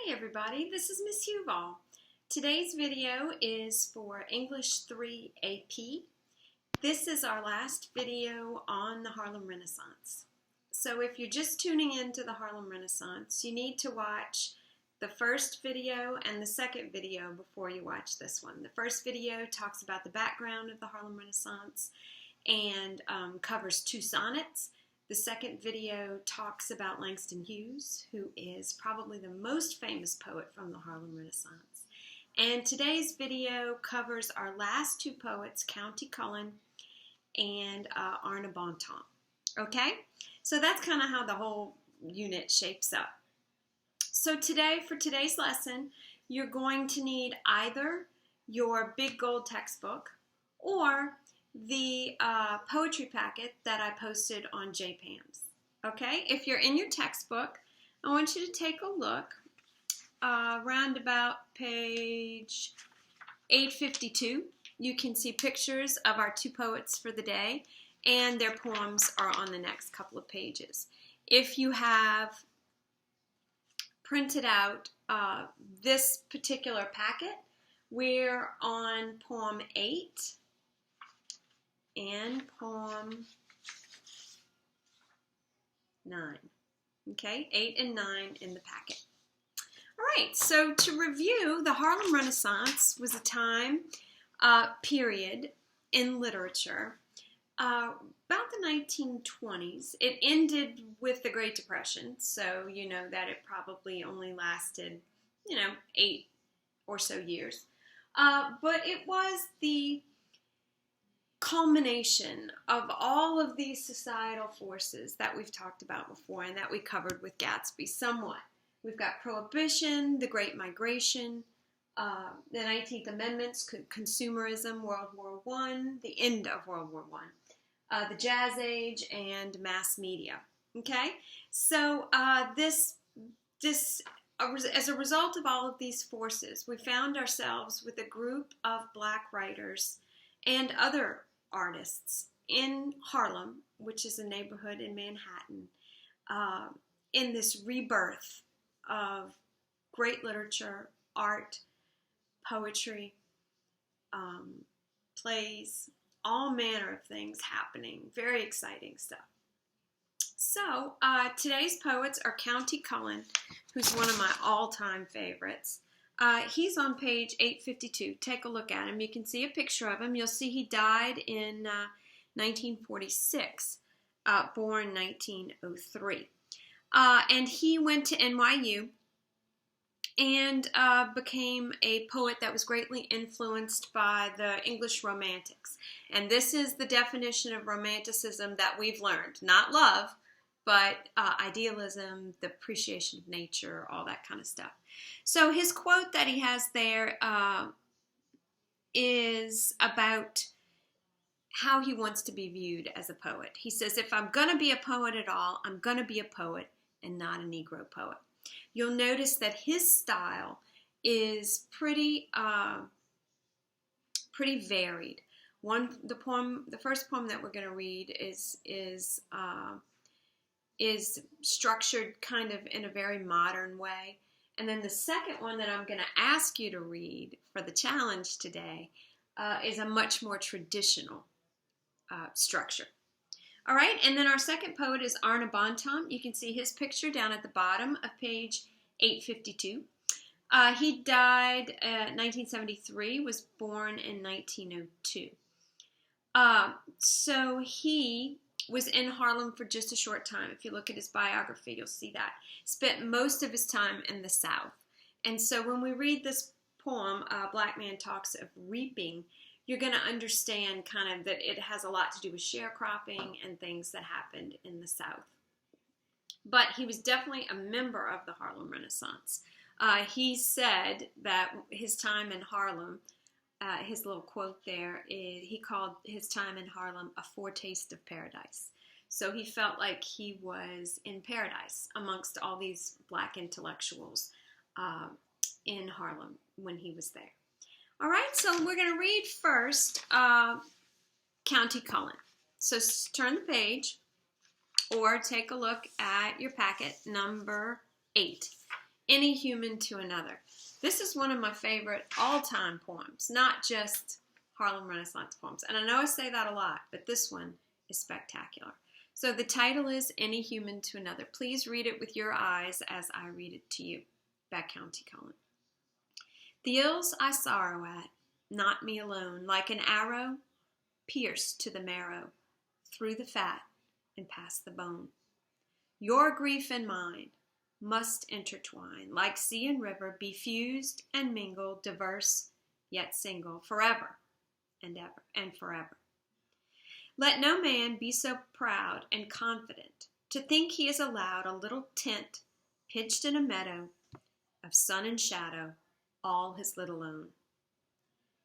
Hey everybody, this is Miss Huval. Today's video is for English 3 AP. This is our last video on the Harlem Renaissance. So if you're just tuning into the Harlem Renaissance, you need to watch the first video and the second video before you watch this one. The first video talks about the background of the Harlem Renaissance and covers 2 sonnets. The second video talks about Langston Hughes, who is probably the most famous poet from the Harlem Renaissance. And today's video covers our last 2 poets, Cullen and Bontemps. Okay? So that's kind of how the whole unit shapes up. So today, for today's lesson, you're going to need either your big gold textbook or the poetry packet that I posted on JPams. Okay, if you're in your textbook, I want you to take a look around about page 852. You can see pictures of our 2 poets for the day, and their poems are on the next couple of pages. If you have printed out this particular packet, we're on poem 8 and poem 9. Okay, 8 and 9 in the packet. All right, so to review, the Harlem Renaissance was a time period in literature about the 1920s. It ended with the Great Depression, so you know that it probably only lasted, 8 or so years. But it was the culmination of all of these societal forces that we've talked about before and that we covered with Gatsby somewhat. We've got Prohibition, the Great Migration, the 19th Amendments, consumerism, World War I, the end of World War I, the Jazz Age, and mass media. Okay, so as a result of all of these forces, we found ourselves with a group of Black writers and other artists in Harlem, which is a neighborhood in Manhattan, in this rebirth of great literature, art, poetry, plays, all manner of things happening. Very exciting stuff. So today's poets are Cullen, who's one of my all-time favorites. He's on page 852. Take a look at him. You can see a picture of him. You'll see he died in 1946, born 1903. And he went to NYU and became a poet that was greatly influenced by the English Romantics. And this is the definition of Romanticism that we've learned. Not love, but idealism, the appreciation of nature, all that kind of stuff. So his quote that he has there is about how he wants to be viewed as a poet. He says, if I'm going to be a poet at all, I'm going to be a poet and not a Negro poet. You'll notice that his style is pretty varied. The first poem that we're going to read is structured kind of in a very modern way. And then the second one that I'm going to ask you to read for the challenge today is a much more traditional structure. All right, and then our second poet is Bontemps. You can see his picture down at the bottom of page 852. He died in 1973, was born in 1902. So he was in Harlem for just a short time. If you look at his biography, you'll see that. Spent most of his time in the South. And so when we read this poem, Black Man Talks of Reaping, you're going to understand kind of that it has a lot to do with sharecropping and things that happened in the South. But he was definitely a member of the Harlem Renaissance. He said that his time in Harlem, his little quote there, he called his time in Harlem a foretaste of paradise. So he felt like he was in paradise amongst all these Black intellectuals in Harlem when he was there. All right, so we're going to read first Cullen. So turn the page or take a look at your packet, number 8. any human to another. This is one of my favorite all-time poems, not just Harlem Renaissance poems. And I know I say that a lot, but this one is spectacular. So the title is Any Human to Another. Please read it with your eyes as I read it to you. Back County, Cullen. The ills I sorrow at, not me alone, like an arrow pierced to the marrow, through the fat and past the bone. Your grief and mine must intertwine, like sea and river, be fused and mingled, diverse yet single, forever and ever and forever. Let no man be so proud and confident to think he is allowed a little tent pitched in a meadow of sun and shadow, all his little own.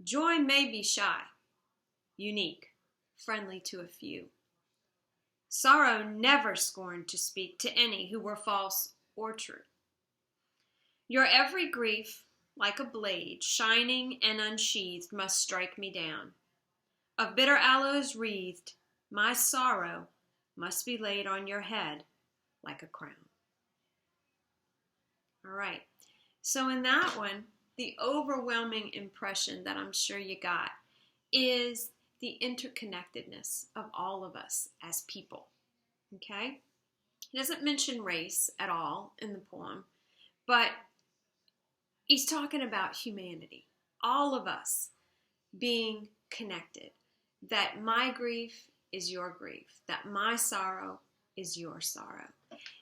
Joy may be shy, unique, friendly to a few. Sorrow never scorned to speak to any who were false or true. Your every grief, like a blade, shining and unsheathed, must strike me down. Of bitter aloes wreathed, my sorrow must be laid on your head like a crown. All right, so in that one, the overwhelming impression that I'm sure you got is the interconnectedness of all of us as people, okay? He doesn't mention race at all in the poem, but he's talking about humanity, all of us being connected, that my grief is your grief, that my sorrow is your sorrow.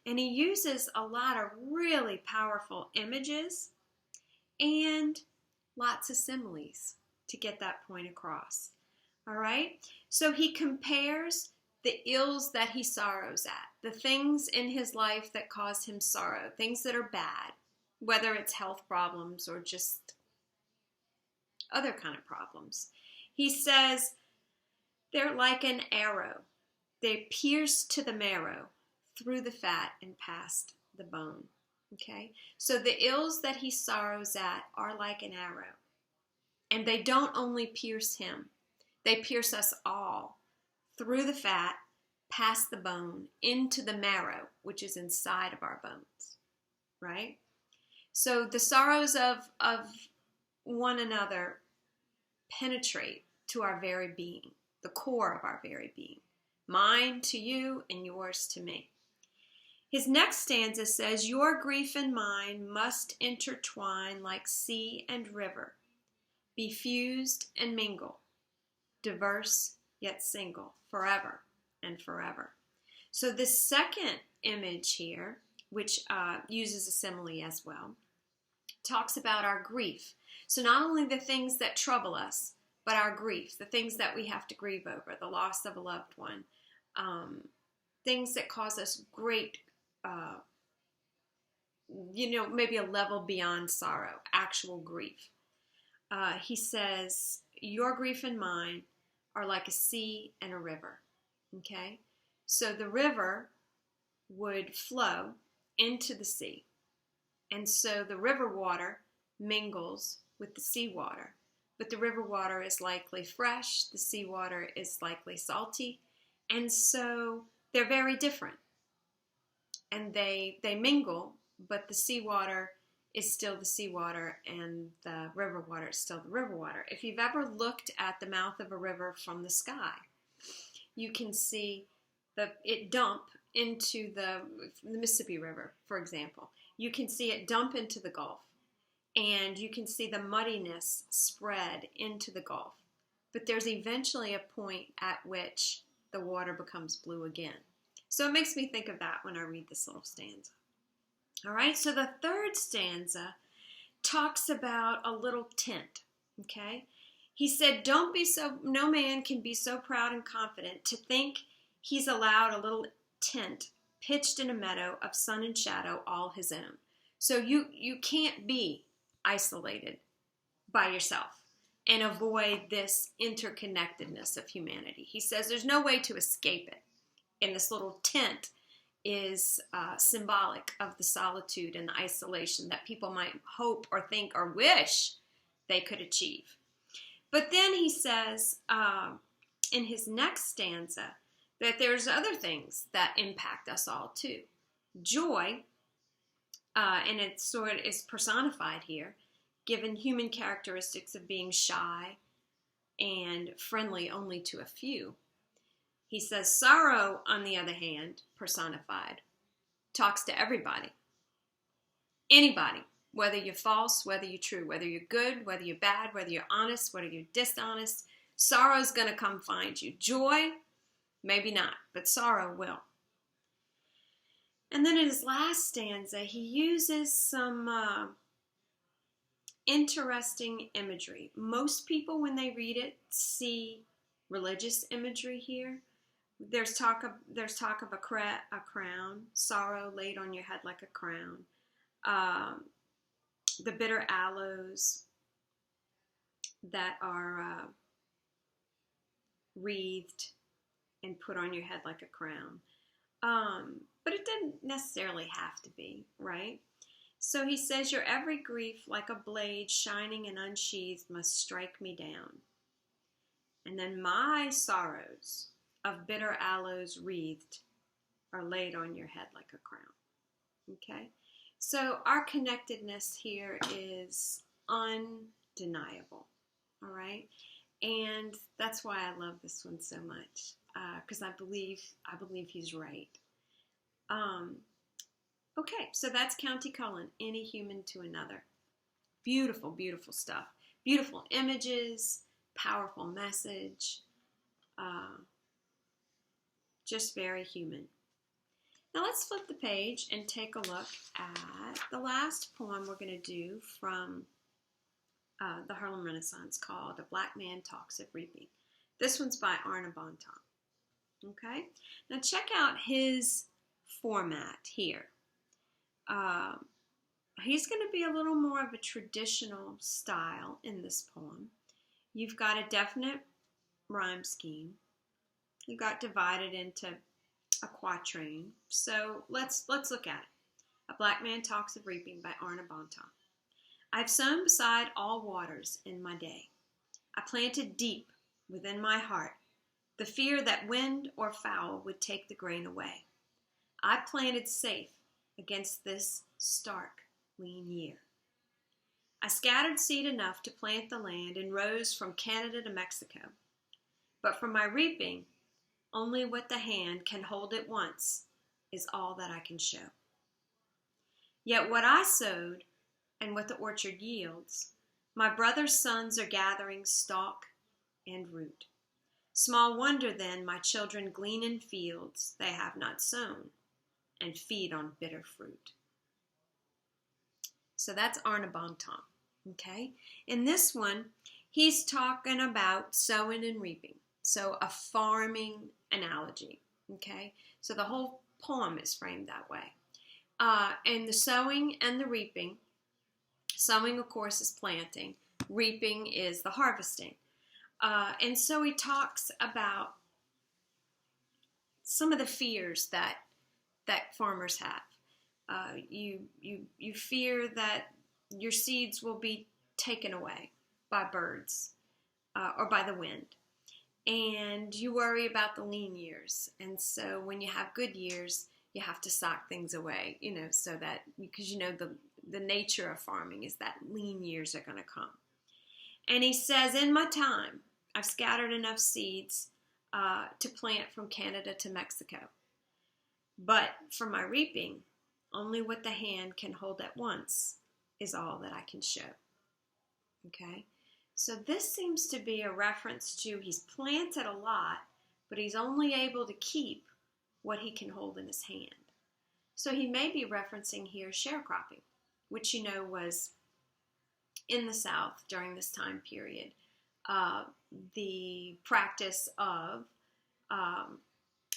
And he uses a lot of really powerful images and lots of similes to get that point across. All right? So he compares the ills that he sorrows at, the things in his life that cause him sorrow, things that are bad, whether it's health problems or just other kind of problems. He says they're like an arrow. They pierce to the marrow, through the fat and past the bone. Okay? So the ills that he sorrows at are like an arrow. And they don't only pierce him. They pierce us all, through the fat, past the bone, into the marrow, which is inside of our bones. Right? So the sorrows of one another penetrate to our very being, the core of our very being. Mine to you and yours to me. His next stanza says, your grief and mine must intertwine like sea and river, be fused and mingle, diverse yet single, forever and forever. So the second image here, which uses a simile as well, talks about our grief. So not only the things that trouble us, but our grief, the things that we have to grieve over, the loss of a loved one, things that cause us great, maybe a level beyond sorrow, actual grief. He says, your grief and mine are like a sea and a river, okay? So the river would flow into the sea, and so the river water mingles with the seawater, but the river water is likely fresh, the seawater is likely salty, and so they're very different. And they mingle, but the seawater is still the seawater and the river water is still the river water. If you've ever looked at the mouth of a river from the sky, you can see it dump into the Mississippi River, for example. You can see it dump into the Gulf, and you can see the muddiness spread into the Gulf. But there's eventually a point at which the water becomes blue again. So it makes me think of that when I read this little stanza. All right, so the third stanza talks about a little tent, okay? He said, no man can be so proud and confident to think he's allowed a little tent pitched in a meadow of sun and shadow all his own. So you can't be isolated by yourself and avoid this interconnectedness of humanity. He says there's no way to escape it. And this little tent is symbolic of the solitude and the isolation that people might hope or think or wish they could achieve. But then he says in his next stanza that there's other things that impact us all too. Joy and it sort of is personified here, given human characteristics of being shy and friendly only to a few. He says sorrow, on the other hand, personified, talks to everybody. Anybody, whether you're false, whether you're true, whether you're good, whether you're bad, whether you're honest, whether you're dishonest, sorrow's going to come find you. Joy, maybe not, but sorrow will. And then in his last stanza, he uses some interesting imagery. Most people, when they read it, see religious imagery here. There's talk of a crown, sorrow laid on your head like a crown. The bitter aloes that are wreathed and put on your head like a crown. But it didn't necessarily have to be, right? So he says, your every grief like a blade shining and unsheathed must strike me down. And then my sorrows of bitter aloes wreathed are laid on your head like a crown. Okay? So our connectedness here is undeniable. All right? And that's why I love this one so much, because I believe he's right. Okay, so that's County Cullen, any human to another. Beautiful, beautiful stuff. Beautiful images, powerful message, just very human. Now let's flip the page and take a look at the last poem we're going to do from the Harlem Renaissance, called A Black Man Talks of Reaping. This one's by Cullen and Bontemps. Okay, now check out his format here. He's going to be a little more of a traditional style in this poem. You've got a definite rhyme scheme. You've got divided into a quatrain. So let's look at it. A Black Man Talks of Reaping by Cullen and Bontemps. I've sown beside all waters in my day. I planted deep within my heart the fear that wind or fowl would take the grain away. I planted safe against this stark, lean year. I scattered seed enough to plant the land and rose from Canada to Mexico. But for my reaping, only what the hand can hold at once is all that I can show. Yet what I sowed and what the orchard yields, my brother's sons are gathering stalk and root. Small wonder then my children glean in fields they have not sown and feed on bitter fruit. So that's Cullen and Bontemps, okay? In this one, he's talking about sowing and reaping. So a farming analogy, okay? So the whole poem is framed that way. And the sowing and the reaping, sowing, of course, is planting. Reaping is the harvesting. And so he talks about some of the fears that farmers have. You fear that your seeds will be taken away by birds or by the wind. And you worry about the lean years. And so when you have good years, you have to sock things away, so that, because the nature of farming is that lean years are going to come. And he says, in my time, I've scattered enough seeds to plant from Canada to Mexico. But for my reaping, only what the hand can hold at once is all that I can show. Okay? So this seems to be a reference to he's planted a lot, but he's only able to keep what he can hold in his hand. So he may be referencing here sharecropping, which was in the South during this time period. The practice of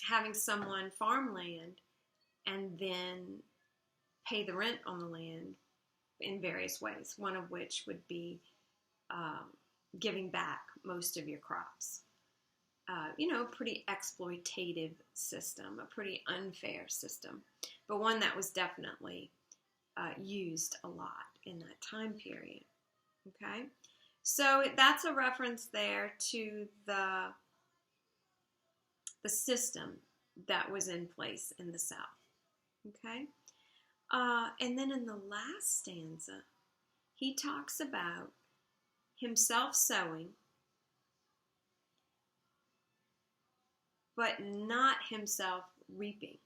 having someone farm land and then pay the rent on the land in various ways, one of which would be giving back most of your crops. A pretty exploitative system, a pretty unfair system, but one that was definitely used a lot in that time period. Okay, so that's a reference there to the system that was in place in the South. Okay, And then in the last stanza, he talks about himself sowing, but not himself reaping.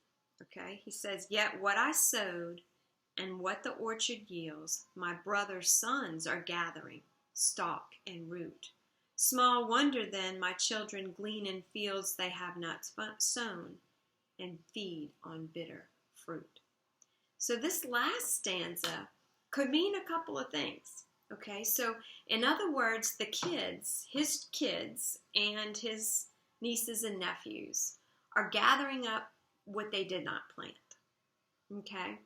Okay? He says, "Yet what I sowed and what the orchard yields, my brother's sons are gathering, stalk and root. Small wonder then my children glean in fields they have not sown, and feed on bitter fruit." So this last stanza could mean a couple of things. Okay, so in other words, the kids, his kids and his nieces and nephews are gathering up what they did not plant. Okay,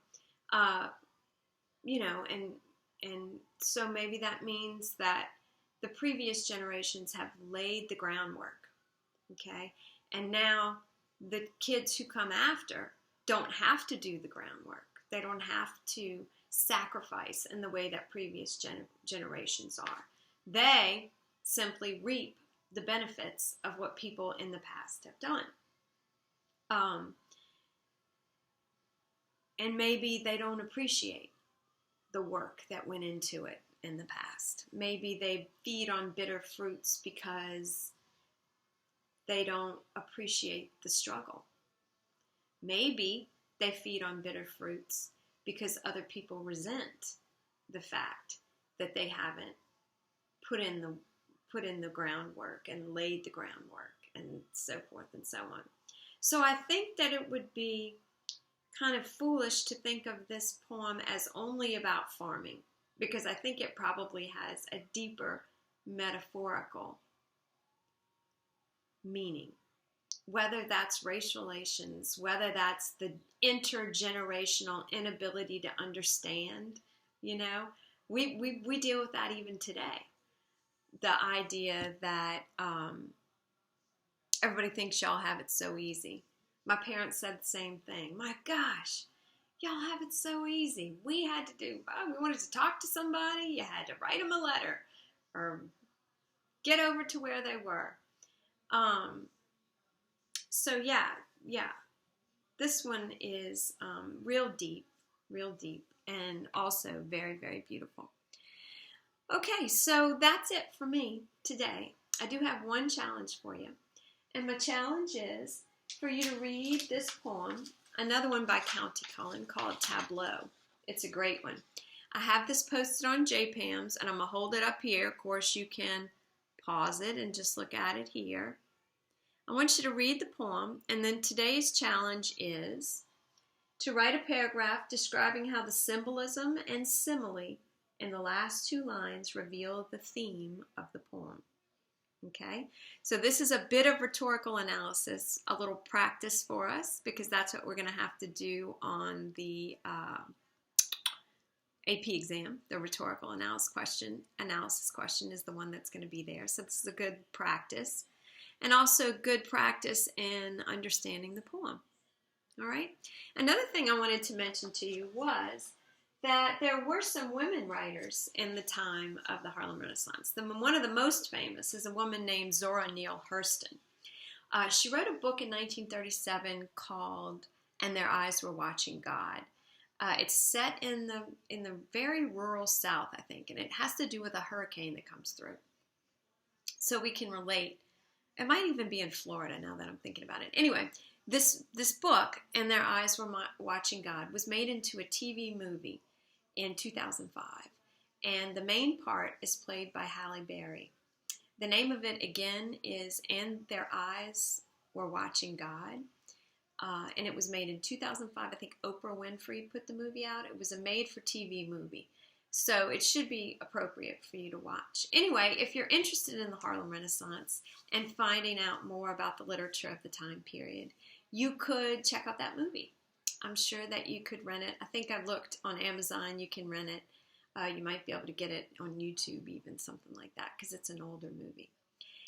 and so maybe that means that the previous generations have laid the groundwork. Okay, and now the kids who come after don't have to do the groundwork. They don't have to sacrifice in the way that previous generations are. They simply reap the benefits of what people in the past have done. And maybe they don't appreciate the work that went into it in the past. Maybe they feed on bitter fruits because they don't appreciate the struggle. Maybe they feed on bitter fruits because other people resent the fact that they haven't put in the groundwork and laid the groundwork and so forth and so on. So I think that it would be kind of foolish to think of this poem as only about farming, because I think it probably has a deeper metaphorical meaning. Whether that's race relations, whether that's the intergenerational inability to understand, we deal with that even today. The idea that everybody thinks y'all have it so easy. My parents said the same thing. My gosh, y'all have it so easy. We wanted to talk to somebody, you had to write them a letter or get over to where they were. So yeah, this one is real deep, and also very, very beautiful. Okay, so that's it for me today. I do have one challenge for you, and my challenge is for you to read this poem, another one by Cullen called Tableau. It's a great one. I have this posted on JPams, and I'm going to hold it up here. Of course, you can pause it and just look at it here. I want you to read the poem, and then today's challenge is to write a paragraph describing how the symbolism and simile in the last two lines reveal the theme of the poem. Okay, so this is a bit of rhetorical analysis, a little practice for us, because that's what we're going to have to do on the AP exam. The rhetorical analysis question is the one that's going to be there. So this is a good practice, and also good practice in understanding the poem. All right. Another thing I wanted to mention to you was that there were some women writers in the time of the Harlem Renaissance. One of the most famous is a woman named Zora Neale Hurston. She wrote a book in 1937 called "And Their Eyes Were Watching God." It's set in the very rural South, I think, and it has to do with a hurricane that comes through. So we can relate. It might even be in Florida now that I'm thinking about it. Anyway, this book, "And Their Eyes Were Watching God," was made into a TV movie in 2005. And the main part is played by Halle Berry. The name of it, again, is "And Their Eyes Were Watching God." And it was made in 2005. I think Oprah Winfrey put the movie out. It was a made-for-TV movie. So it should be appropriate for you to watch. Anyway, if you're interested in the Harlem Renaissance and finding out more about the literature of the time period, you could check out that movie. I'm sure that you could rent it. I think I looked on Amazon. You can rent it. You might be able to get it on YouTube, even something like that, because it's an older movie.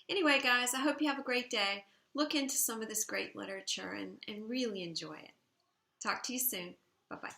Anyway, guys, I hope you have a great day. Look into some of this great literature and really enjoy it. Talk to you soon. Bye-bye.